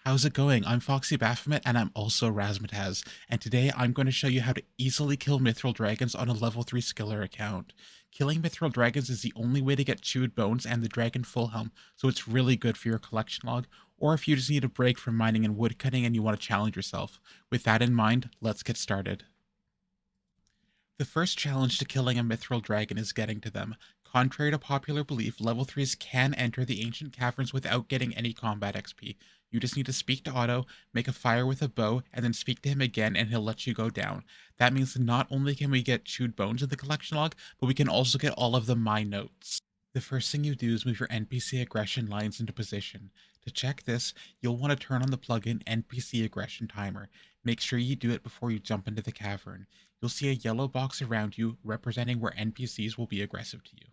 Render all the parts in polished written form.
How's it going? I'm Foxy Baphomet and I'm also Razmataz, and today I'm going to show you how to easily kill Mithril Dragons on a level 3 skiller account. Killing Mithril Dragons is the only way to get Chewed Bones and the Dragon Full Helm, so it's really good for your collection log, or if you just need a break from mining and woodcutting and you want to challenge yourself. With that in mind, let's get started. The first challenge to killing a mithril dragon is getting to them. Contrary to popular belief, level 3s can enter the ancient caverns without getting any combat XP. You just need to speak to Otto, make a fire with a bow, and then speak to him again and he'll let you go down. That means that not only can we get chewed bones in the collection log, but we can also get all of the my notes. The first thing you do is move your NPC aggression lines into position. To check this, you'll want to turn on the plugin NPC Aggression Timer. Make sure you do it before you jump into the cavern. You'll see a yellow box around you representing where NPCs will be aggressive to you.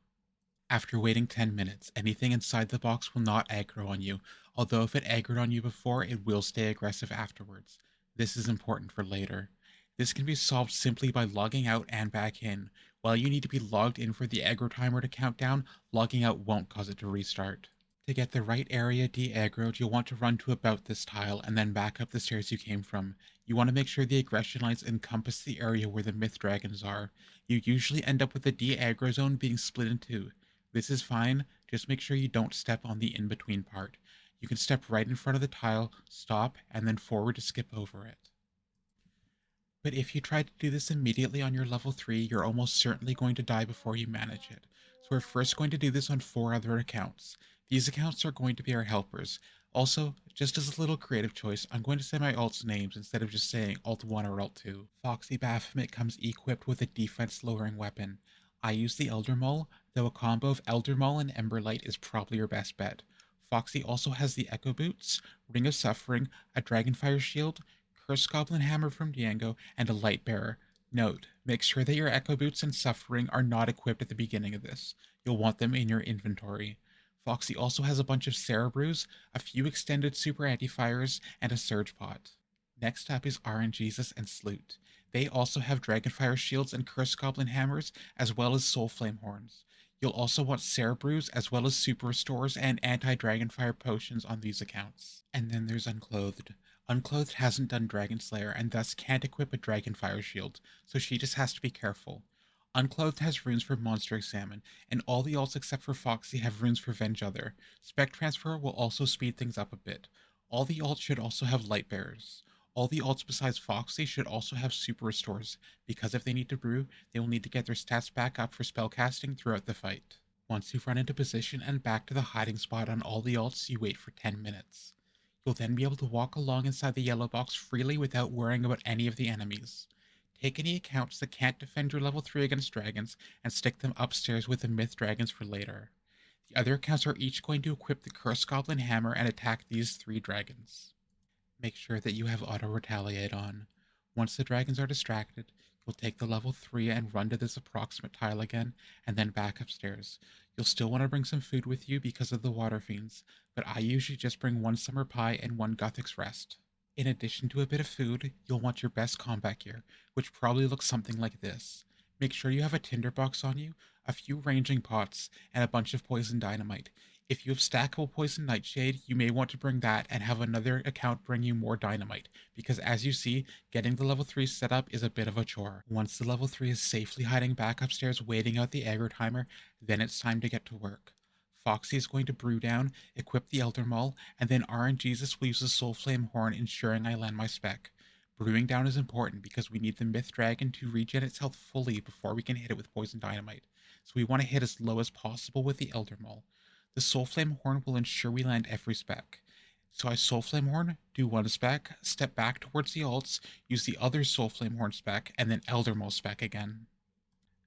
After waiting 10 minutes, anything inside the box will not aggro on you, although if it aggroed on you before, it will stay aggressive afterwards. This is important for later. This can be solved simply by logging out and back in. While you need to be logged in for the aggro timer to count down, logging out won't cause it to restart. To get the right area de-aggroed, you'll want to run to about this tile and then back up the stairs you came from. You want to make sure the aggression lines encompass the area where the myth dragons are. You usually end up with the de-aggro zone being split in two. This is fine, just make sure you don't step on the in-between part. You can step right in front of the tile, stop, and then forward to skip over it. But if you try to do this immediately on your level 3, you're almost certainly going to die before you manage it. So we're first going to do this on 4 other accounts. These accounts are going to be our helpers. Also, just as a little creative choice, I'm going to say my alts names instead of just saying alt 1 or alt 2. Foxy Baphomet comes equipped with a defense lowering weapon. I use the Elder Maul, though a combo of Elder Maul and Emberlight is probably your best bet. Foxy also has the Echo Boots, Ring of Suffering, a Dragonfire Shield, Cursed Goblin Hammer from Diango, and a Light Bearer. Note, make sure that your Echo Boots and Suffering are not equipped at the beginning of this. You'll want them in your inventory. Foxy also has a bunch of Cerebrews, a few extended super anti-fires, and a Surge Pot. Next up is RNGesus and Sloot. They also have Dragonfire shields and Cursed Goblin hammers, as well as Soul Flame horns. You'll also want Cerebrews, as well as Super Restores and Anti-Dragonfire potions on these accounts. And then there's Unclothed. Unclothed hasn't done Dragon Slayer and thus can't equip a Dragonfire shield, so she just has to be careful. Unclothed has runes for Monster Examine, and all the alts except for Foxy have runes for Venge Other. Spec Transfer will also speed things up a bit. All the alts should also have Light Bearers. All the alts besides Foxy should also have Super Restores, because if they need to brew, they will need to get their stats back up for spellcasting throughout the fight. Once you've run into position and back to the hiding spot on all the alts, you wait for 10 minutes. You'll then be able to walk along inside the yellow box freely without worrying about any of the enemies. Take any accounts that can't defend your level 3 against dragons and stick them upstairs with the myth dragons for later. The other accounts are each going to equip the Cursed Goblin Hammer and attack these 3 dragons. Make sure that you have Auto Retaliate on. Once the dragons are distracted, you'll take the level 3 and run to this approximate tile again, and then back upstairs. You'll still want to bring some food with you because of the water fiends, but I usually just bring 1 summer pie and 1 Gothic's Rest. In addition to a bit of food, you'll want your best combat gear, which probably looks something like this. Make sure you have a tinderbox on you, a few ranging pots, and a bunch of poison dynamite. If you have stackable poison nightshade, you may want to bring that and have another account bring you more dynamite, because as you see, getting the level 3 set up is a bit of a chore. Once the level 3 is safely hiding back upstairs waiting out the aggro timer, then it's time to get to work. Foxy is going to brew down, equip the Elder Maul, and then RNGesus will use the Soul Flame Horn, ensuring I land my spec. Brewing down is important because we need the Myth Dragon to regen its health fully before we can hit it with Poison Dynamite, so we want to hit as low as possible with the Elder Maul. The Soul Flame Horn will ensure we land every spec. So I Soul Flame Horn, do 1 spec, step back towards the alts, use the other Soul Flame Horn spec, and then Elder Maul spec again.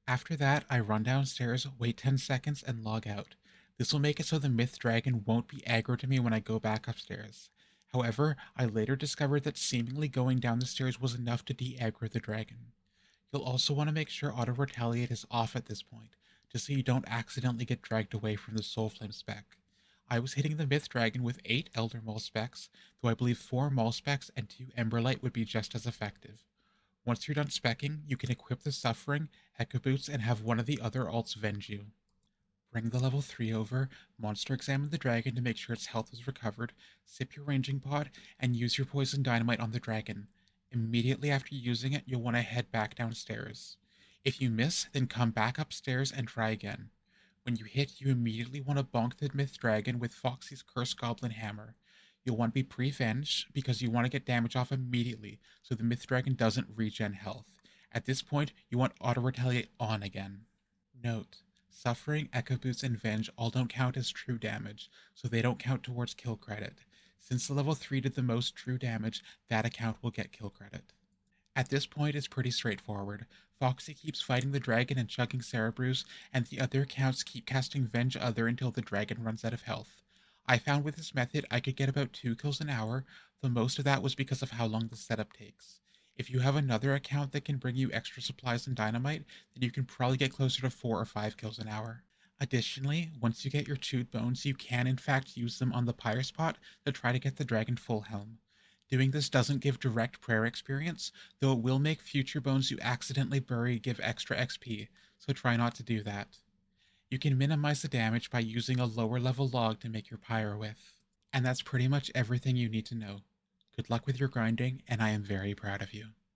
After that, I run downstairs, wait 10 seconds, and log out. This will make it so the Myth Dragon won't be aggro to me when I go back upstairs. However, I later discovered that seemingly going down the stairs was enough to de-aggro the dragon. You'll also want to make sure Auto Retaliate is off at this point, just so you don't accidentally get dragged away from the Soul Flame spec. I was hitting the Myth Dragon with 8 Elder Maul specs, though I believe 4 Maul specs and 2 Emberlight would be just as effective. Once you're done specking, you can equip the Suffering, Echo Boots, and have one of the other alts venge you. Bring the level 3 over, monster examine the dragon to make sure its health is recovered, sip your ranging pod, and use your poison dynamite on the dragon. Immediately after using it, you'll want to head back downstairs. If you miss, then come back upstairs and try again. When you hit, you immediately want to bonk the Myth Dragon with Foxy's Curse Goblin Hammer. You'll want to be pre-venge because you want to get damage off immediately so the Myth Dragon doesn't regen health. At this point, you want Auto Retaliate on again. Note: Suffering, Echo Boots, and Venge all don't count as true damage, so they don't count towards kill credit. Since the level 3 did the most true damage, that account will get kill credit. At this point, it's pretty straightforward. Foxy keeps fighting the dragon and chugging Cerebrus, and the other accounts keep casting Venge Other until the dragon runs out of health. I found with this method I could get about 2 kills an hour, though most of that was because of how long the setup takes. If you have another account that can bring you extra supplies and dynamite, then you can probably get closer to 4 or 5 kills an hour. Additionally, once you get your chewed bones, you can in fact use them on the pyre spot to try to get the dragon full helm. Doing this doesn't give direct prayer experience, though it will make future bones you accidentally bury give extra XP, so try not to do that. You can minimize the damage by using a lower level log to make your pyre with. And that's pretty much everything you need to know. Good luck with your grinding, and I am very proud of you.